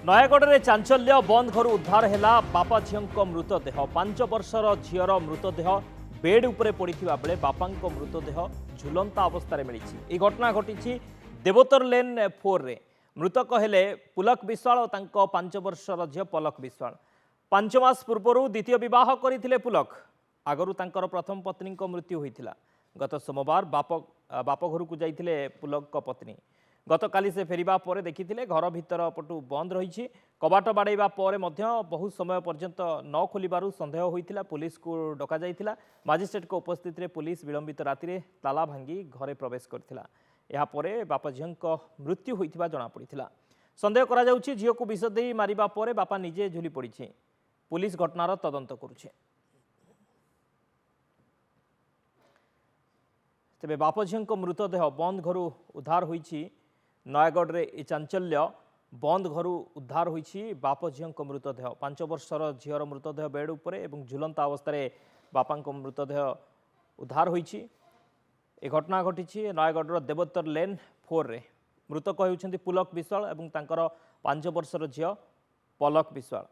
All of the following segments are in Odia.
ନୟାଗଡ଼ରେ ଚାଞ୍ଚଲ୍ୟ ବନ୍ଦ ଘରୁ ଉଦ୍ଧାର ହେଲା ବାପା ଝିଅଙ୍କ ମୃତଦେହ। 5 ବର୍ଷର ଝିଅର ମୃତଦେହ ବେଡ୍ ଉପରେ ପଡ଼ିଥିବା ବେଳେ ବାପାଙ୍କ ମୃତଦେହ ଝୁଲନ୍ତା ଅବସ୍ଥାରେ ମିଳିଛି। ଏହି ଘଟଣା ଘଟିଛି ଦେବୋତ୍ତର ଲେନ୍ 4ରେ। ମୃତକ ହେଲେ ପୁଲକ ବିଶ୍ୱାଳ ଓ ତାଙ୍କ 5 ବର୍ଷର ଝିଅ ପଲକ ବିଶ୍ୱାଳ। 5 ମାସ ପୂର୍ବରୁ ଦ୍ୱିତୀୟ ବିବାହ କରିଥିଲେ ପୁଲକ। ଆଗରୁ ତାଙ୍କର ପ୍ରଥମ ପତ୍ନୀଙ୍କ ମୃତ୍ୟୁ ହୋଇଥିଲା। ଗତ ସୋମବାର ବାପ ଘରକୁ ଯାଇଥିଲେ ପୁଲକଙ୍କ ପତ୍ନୀ। ଗତକାଲି ସେ ଫେରିବା ପରେ ଦେଖିଥିଲେ ଘର ଭିତର ପଟୁ ବନ୍ଦ ରହିଛି। କବାଟ ବାଡ଼େଇବା ପରେ ମଧ୍ୟ ବହୁ ସମୟ ପର୍ଯ୍ୟନ୍ତ ନ ଖୋଲିବାରୁ ସନ୍ଦେହ ହୋଇଥିଲା। ପୁଲିସକୁ ଡକାଯାଇଥିଲା। ମାଜିଷ୍ଟ୍ରେଟଙ୍କ ଉପସ୍ଥିତିରେ ପୁଲିସ ବିଳମ୍ବିତ ରାତିରେ ତାଲା ଭାଙ୍ଗି ଘରେ ପ୍ରବେଶ କରିଥିଲା। ଏହାପରେ ବାପା ଝିଅଙ୍କ ମୃତ୍ୟୁ ହୋଇଥିବା ଜଣାପଡ଼ିଥିଲା। ସନ୍ଦେହ କରାଯାଉଛି ଝିଅକୁ ବିଷ ଦେଇ ମାରିବା ପରେ ବାପା ନିଜେ ଝୁଲି ପଡ଼ିছে। ପୁଲିସ ଘଟଣାର ତଦନ୍ତ କରୁଛି। ତେବେ ବାପ ଝିଅଙ୍କ ମୃତଦେହ ବନ୍ଦ ଘରୁ ଉଦ୍ଧାର ହୋଇଛି। ନୟାଗଡ଼ରେ ଏ ଚାଞ୍ଚଲ୍ୟ ବନ୍ଦ ଘରୁ ଉଦ୍ଧାର ହୋଇଛି ବାପ ଝିଅଙ୍କ ମୃତଦେହ। 5 ବର୍ଷର ଝିଅର ମୃତଦେହ ବେଡ୍ ଉପରେ ଏବଂ ଝୁଲନ୍ତା ଅବସ୍ଥାରେ ବାପାଙ୍କ ମୃତଦେହ ଉଦ୍ଧାର ହୋଇଛି। ଏ ଘଟଣା ଘଟିଛି ନୟାଗଡ଼ର ଦେବୋତ୍ତର ଲେନ୍ 4ରେ। ମୃତକ ହେଉଛନ୍ତି ପୁଲକ ବିଶ୍ୱାଳ ଏବଂ ତାଙ୍କର 5 ବର୍ଷର ଝିଅ ପଲକ ବିଶ୍ୱାଳ।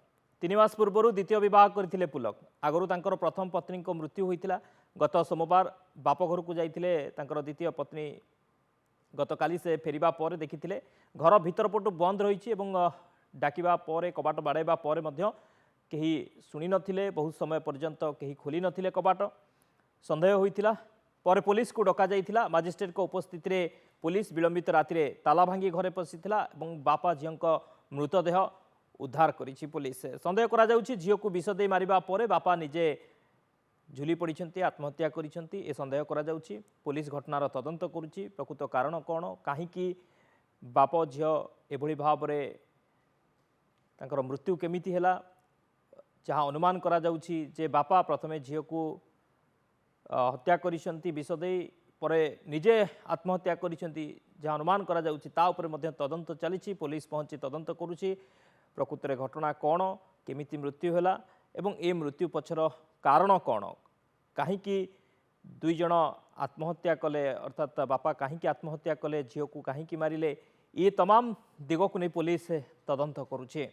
3 ମାସ ପୂର୍ବରୁ ଦ୍ୱିତୀୟ ବିବାହ କରିଥିଲେ ପୁଲକ। ଆଗରୁ ତାଙ୍କର ପ୍ରଥମ ପତ୍ନୀଙ୍କ ମୃତ୍ୟୁ ହୋଇଥିଲା। ଗତ ସୋମବାର ବାପ ଘରକୁ ଯାଇଥିଲେ ତାଙ୍କର ଦ୍ୱିତୀୟ ପତ୍ନୀ। ଗତକାଲି ସେ ଫେରିବା ପରେ ଦେଖିଥିଲେ ଘର ଭିତର ପଟୁ ବନ୍ଦ ରହିଛି ଏବଂ ଡାକିବା ପରେ କବାଟ ବାଡ଼ାଇବା ପରେ ମଧ୍ୟ କେହି ଶୁଣି ନଥିଲେ। ବହୁ ସମୟ ପର୍ଯ୍ୟନ୍ତ କେହି ଖୋଲି ନଥିଲେ କବାଟ। ସନ୍ଦେହ ହୋଇଥିଲା। ପରେ ପୁଲିସକୁ ଡକାଯାଇଥିଲା। ମାଜିଷ୍ଟ୍ରେଟଙ୍କ ଉପସ୍ଥିତିରେ ପୁଲିସ ବିଳମ୍ବିତ ରାତିରେ ତାଲା ଭାଙ୍ଗି ଘରେ ପଶିଥିଲା ଏବଂ ବାପା ଝିଅଙ୍କ ମୃତଦେହ ଉଦ୍ଧାର କରିଛି ପୁଲିସ। ସନ୍ଦେହ କରାଯାଉଛି ଝିଅକୁ ବିଷ ଦେଇ ମାରିବା ପରେ ବାପା ନିଜେ ଝୁଲି ପଡ଼ିଛନ୍ତି, ଆତ୍ମହତ୍ୟା କରିଛନ୍ତି ଏ ସନ୍ଦେହ କରାଯାଉଛି। ପୁଲିସ ଘଟଣାର ତଦନ୍ତ କରୁଛି। ପ୍ରକୃତ କାରଣ କ'ଣ, କାହିଁକି ବାପ ଝିଅ ଏଭଳି ଭାବରେ ତାଙ୍କର ମୃତ୍ୟୁ କେମିତି ହେଲା, ଯାହା ଅନୁମାନ କରାଯାଉଛି ଯେ ବାପା ପ୍ରଥମେ ଝିଅକୁ ହତ୍ୟା କରିଛନ୍ତି ବିଷ ଦେଇ, ପରେ ନିଜେ ଆତ୍ମହତ୍ୟା କରିଛନ୍ତି ଯାହା ଅନୁମାନ କରାଯାଉଛି। ତା ଉପରେ ମଧ୍ୟ ତଦନ୍ତ ଚାଲିଛି। ପୁଲିସ ପହଞ୍ଚି ତଦନ୍ତ କରୁଛି ପ୍ରକୃତରେ ଘଟଣା କ'ଣ, କେମିତି ମୃତ୍ୟୁ ହେଲା ଏବଂ ଏ ମୃତ୍ୟୁ ପଛର କାରଣ କ'ଣ, କାହିଁକି 2 ଜଣ ଆତ୍ମହତ୍ୟା କଲେ, ଅର୍ଥାତ୍ ବାପା କାହିଁକି ଆତ୍ମହତ୍ୟା କଲେ, ଝିଅକୁ କାହିଁକି ମାରିଲେ, ଏ ତମାମ ଦିଗକୁ ନେଇ ପୁଲିସ ତଦନ୍ତ କରୁଛି।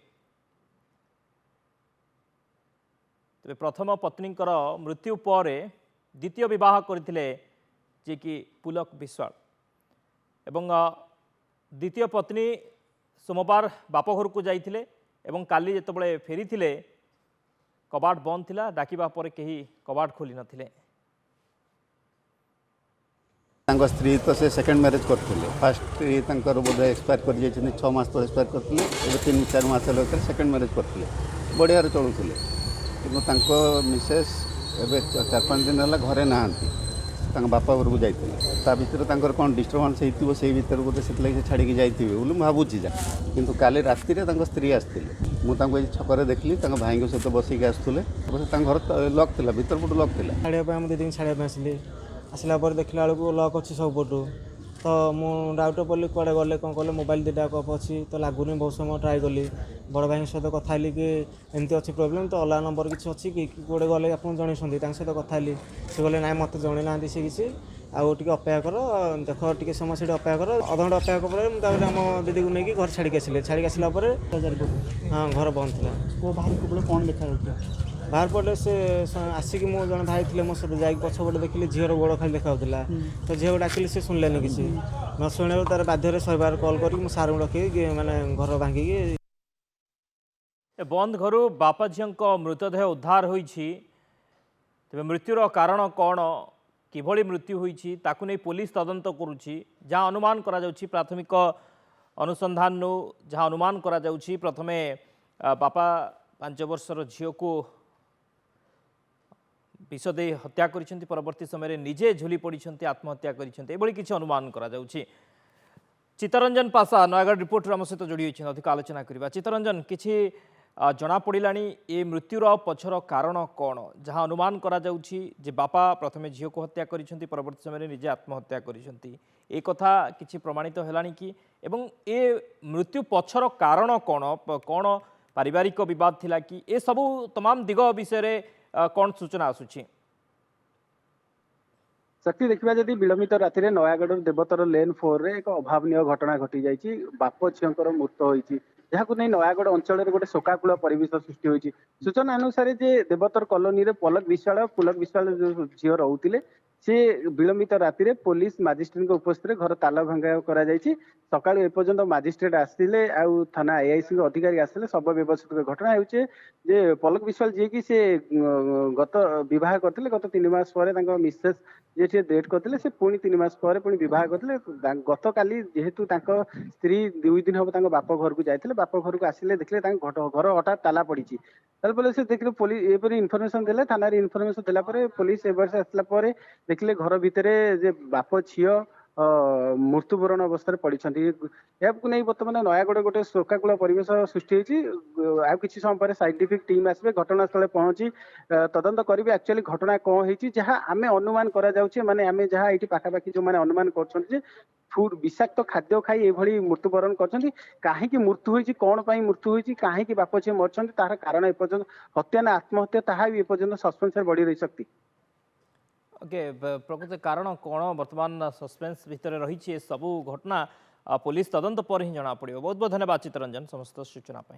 ତେବେ ପ୍ରଥମ ପତ୍ନୀଙ୍କର ମୃତ୍ୟୁ ପରେ ଦ୍ୱିତୀୟ ବିବାହ କରିଥିଲେ ଯିଏକି ପୁଲକ ବିଶ୍ୱାଳ ଏବଂ ଦ୍ୱିତୀୟ ପତ୍ନୀ ସୋମବାର ବାପ ଘରକୁ ଯାଇଥିଲେ ଏବଂ କାଲି ଯେତେବେଳେ ଫେରିଥିଲେ କବାଟ ବନ୍ଦ ଥିଲା। ଡାକିବା ପରେ କେହି କବାଟ ଖୋଲି ନଥିଲେ। ତାଙ୍କ ସ୍ତ୍ରୀ ତ ସେ ସେକେଣ୍ଡ ମ୍ୟାରେଜ୍ କରିଥିଲେ। ଫାର୍ଷ୍ଟ ସ୍ତ୍ରୀ ତାଙ୍କର ବୋଧେ ଏକ୍ସପାୟାର କରିଯାଇଛନ୍ତି, 6 ମାସ ତଳେ ଏକ୍ସପାୟାର କରିଥିଲେ। ଏବେ 3-4 ମାସ ହେଲା ଭିତରେ ସେକେଣ୍ଡ ମ୍ୟାରେଜ୍ କରିଥିଲେ, ବଢ଼ିଆରେ ଚଳୁଥିଲେ। କିନ୍ତୁ ତାଙ୍କ ମିସେସ୍ ଏବେ 4-5 ଦିନ ହେଲା ଘରେ ନାହାନ୍ତି, ତାଙ୍କ ବାପା ଘରକୁ ଯାଇଥିଲେ। ତା ଭିତରେ ତାଙ୍କର କ'ଣ ଡିଷ୍ଟର୍ବାନ୍ସ ହେଇଥିବ, ସେଇ ଭିତରେ ବୋଧେ ସେଥିଲାଗି ସେ ଛାଡ଼ିକି ଯାଇଥିବେ ବୋଲି ମୁଁ ଭାବୁଛି ଯା। କିନ୍ତୁ କାଲି ରାତିରେ ତାଙ୍କ ସ୍ତ୍ରୀ ଆସିଥିଲେ। ମୁଁ ତାଙ୍କୁ ଏଇ ଛକରେ ଦେଖିଲି, ତାଙ୍କ ଭାଇଙ୍କ ସହିତ ବସିକି ଆସୁଥିଲେ। ତାଙ୍କ ଘର ଲକ୍ ଥିଲା, ଭିତର ପଟୁ ଲକ୍ ଥିଲା। ଛାଡ଼ିବା ପାଇଁ ଆମ ଦିଦିଙ୍କୁ ଛାଡ଼ିବା ପାଇଁ ଆସିଲା ପରେ ଦେଖିଲା ବେଳକୁ ଲକ୍ ଅଛି ସବୁ ପଟୁ। ତ ମୁଁ ଡାଉଟ୍ ପଡ଼ିଲି କୁଆଡ଼େ ଗଲେ କ'ଣ କଲେ, ମୋବାଇଲ୍ ଦୁଇଟା ଅଫ୍ ଅଛି ତ ଲାଗୁନି। ବହୁତ ସମୟ ଟ୍ରାଏ କଲି, ବଡ଼ ଭାଇଙ୍କ ସହିତ କଥା ହେଲି କି ଏମିତି ଅଛି ପ୍ରୋବ୍ଲେମ୍, ତ ଅଲଗା ନମ୍ବର କିଛି ଅଛି କି କୁଆଡ଼େ ଗଲେ ଆପଣ ଜଣେଇଛନ୍ତି। ତାଙ୍କ ସହିତ କଥା ହେଲି, ସେ କହିଲେ ନାଇଁ ମୋତେ ଜଣେଇ ନାହାନ୍ତି ସେ କିଛି, ଆଉ ଟିକେ ଅପେକ୍ଷା କର, ଦେଖ ଟିକେ ସମୟ ସେଠି ଅପେକ୍ଷା କର। ଅଧଘଣ୍ଟା ଅପେକ୍ଷା ପରେ ମୁଁ ତାପରେ ଆମ ଦିଦିକୁ ନେଇକି ଘରେ ଛାଡ଼ିକି ଆସିଲା ପରେ ହଁ ଘର ବନ୍ଦ ଥିଲା। ବାହାରକୁ ଗଲେ କ'ଣ ଦେଖାଯାଉଥିଲା? ବାହାର ପଟେ ସେ ଆସିକି ମୁଁ ଜଣେ ଭାଇ ଥିଲେ ମୋ ସହିତ ଯାଇକି ପଛପଟେ ଦେଖିଲି ଝିଅର ଗୋଡ଼ ଖାଲି ଦେଖାଯାଉଥିଲା। ତ ଝିଅକୁ ଡାକିଲି, ସେ ଶୁଣିଲେନି କିଛି। ନ ଶୁଣିବାରୁ ତାର ବାଧ୍ୟରେ 100 କଲ୍ କରିକି ମୁଁ ସାର୍ଙ୍କୁ ଡକେଇକି ମାନେ ଘର ଭାଙ୍ଗିକି। ବନ୍ଦ ଘରୁ ବାପା ଝିଅଙ୍କ ମୃତଦେହ ଉଦ୍ଧାର ହୋଇଛି। ତେବେ ମୃତ୍ୟୁର କାରଣ କ'ଣ, କିଭଳି ମୃତ୍ୟୁ ହୋଇଛି ତାକୁ ନେଇ ପୁଲିସ ତଦନ୍ତ କରୁଛି। ଯାହା ଅନୁମାନ କରାଯାଉଛି, ପ୍ରାଥମିକ ଅନୁସନ୍ଧାନରୁ ଯାହା ଅନୁମାନ କରାଯାଉଛି, ପ୍ରଥମେ ବାପା 5 ବର୍ଷର ଝିଅକୁ ବିଷ ଦେଇ ହତ୍ୟା କରିଛନ୍ତି, ପରବର୍ତ୍ତୀ ସମୟରେ ନିଜେ ଝୁଲି ପଡ଼ିଛନ୍ତି, ଆତ୍ମହତ୍ୟା କରିଛନ୍ତି, ଏଭଳି କିଛି ଅନୁମାନ କରାଯାଉଛି। ଚିତ୍ତରଞ୍ଜନ ପାଶା ନୟାଗଡ଼ ରିପୋର୍ଟର ଆମ ସହିତ ଯୋଡ଼ି ହୋଇଛନ୍ତି, ଅଧିକ ଆଲୋଚନା କରିବା। ଚିତ୍ତରଞ୍ଜନ, କିଛି ଜଣାପଡ଼ିଲାଣି ଏ ମୃତ୍ୟୁର ପଛର କାରଣ କ'ଣ? ଯାହା ଅନୁମାନ କରାଯାଉଛି ଯେ ବାପା ପ୍ରଥମେ ଝିଅକୁ ହତ୍ୟା କରିଛନ୍ତି, ପରବର୍ତ୍ତୀ ସମୟରେ ନିଜେ ଆତ୍ମହତ୍ୟା କରିଛନ୍ତି, ଏ କଥା କିଛି ପ୍ରମାଣିତ ହେଲାଣି କି? ଏବଂ ଏ ମୃତ୍ୟୁ ପଛର କାରଣ କ'ଣ, କ'ଣ ପାରିବାରିକ ବିବାଦ ଥିଲା କି? ଏସବୁ ତମାମ ଦିଗ ବିଷୟରେ କ'ଣ ସୂଚନା ଆସୁଛି? शक्ति देखा जदि विलंबित राति नयागढ़ देवतर लेन 4 रे एक अभावन घटना घटी जाइए। बाप झीर मृत होती ଯାହାକୁ ନେଇ ନୟାଗଡ଼ ଅଞ୍ଚଳରେ ଗୋଟେ ଶୋକାକୁଳ ପରିବେଶ ସୃଷ୍ଟି ହୋଇଛି। ସୂଚନା ଅନୁସାରେ ଯେ ଦେବତର କଲୋନୀରେ ପୁଲକ ବିଶ୍ୱାଳ ଯୋଉ ଝିଅ ରହୁଥିଲେ, ସେ ବିଳମ୍ବିତ ରାତିରେ ପୋଲିସ ମାଜିଷ୍ଟ୍ରେଟଙ୍କ ଉପସ୍ଥିତିରେ ଘର ତାଲା ଭଙ୍ଗା କରାଯାଇଛି। ସକାଳୁ ଏପର୍ଯ୍ୟନ୍ତ ମାଜିଷ୍ଟ୍ରେଟ ଆସିଲେ, ଆଉ ଥାନା AIC ଅଧିକାରୀ ଆସିଲେ, ଶବ ବ୍ୟବଚ୍ଛେଦ। ଘଟଣା ହେଉଛି ଯେ ପଲକ ବିଶ୍ୱାଳ ଯିଏକି ସେ ଗତ ବିବାହ କରିଥିଲେ, ଗତ 3 ମାସ ପରେ ତାଙ୍କ ମିସେସ୍ ଯିଏ ସେ ଡେଟ୍ କରିଥିଲେ, ସେ ପୁଣି 3 ମାସ ପରେ ପୁଣି ବିବାହ କରିଥିଲେ। ଗତକାଲି ଯେହେତୁ ତାଙ୍କ ସ୍ତ୍ରୀ 2 ଦିନ ହବ ତାଙ୍କ ବାପ ଘରକୁ ଯାଇଥିଲେ, ବାପ ଘରକୁ ଆସିଲେ ଦେଖିଲେ ତାଙ୍କ ଘର ହଠାତ୍ ତାଲା ପଡିଛି। ତାପରେ ସେ ଦେଖିଲେ ପୋଲିସ ଏପରି ଇନଫର୍ମେସନ ଦେଲେ, ଥାନାରେ ଇନଫର୍ମେସନ ଦେଲା ପରେ ପୋଲିସ ଏବାର୍ଷ ଆସିଲା ପରେ ଦେଖିଲେ ଘର ଭିତରେ ଯେ ବାପ ଝିଅ ମୃତ୍ୟୁବରଣ ଅବସ୍ଥାରେ ପଡିଛନ୍ତି। ଏହାକୁ ନେଇ ବର୍ତ୍ତମାନ ନୟାଗଡ଼ ଗୋଟେ ଶୋକାକୁଳ ପରିବେଶ ସୃଷ୍ଟି ହେଇଛି। ଆଉ କିଛି ସମୟ ପରେ ସାଇଣ୍ଟିଫିକ ଟିମ୍ ଆସିବେ, ଘଟଣାସ୍ଥଳରେ ପହଞ୍ଚି ତଦନ୍ତ କରିବେ ଆକ୍ଚୁଆଲି ଘଟଣା କଣ ହେଇଛି। ଯାହା ଆମେ ଅନୁମାନ କରାଯାଉଛି, ମାନେ ଆମେ ଯାହା ଏଇଠି ପାଖାପାଖି ଯୋଉମାନେ ଅନୁମାନ କରୁଛନ୍ତି ଯେ ବିଷାକ୍ତ ଖାଦ୍ୟ ଖାଇ ଏଭଳି ମୃତ୍ୟୁବରଣ କରିଛନ୍ତି। କାହିଁକି ମୃତ୍ୟୁ ହୋଇଛି, କଣ ପାଇଁ ମୃତ୍ୟୁ ହୋଇଛି, କାହିଁକି ବାପ ଝିଅ ମରିଛନ୍ତି, ତାହାର କାରଣ ଏପର୍ଯ୍ୟନ୍ତ ହତ୍ୟା ନା ଆତ୍ମହତ୍ୟା ତାହା ବି ଏପର୍ଯ୍ୟନ୍ତ ସସ୍ପେନ୍ସରେ ବଢି ରହି ଶକ୍ତି। ओके प्रकृत कारण कौन वर्तमान सस्पेंस भितर रही सबू घटना पुलिस तदंत पर ही जना पड़ो। बहुत बहुत धन्यवाद चित्तरंजन समस्त सूचना।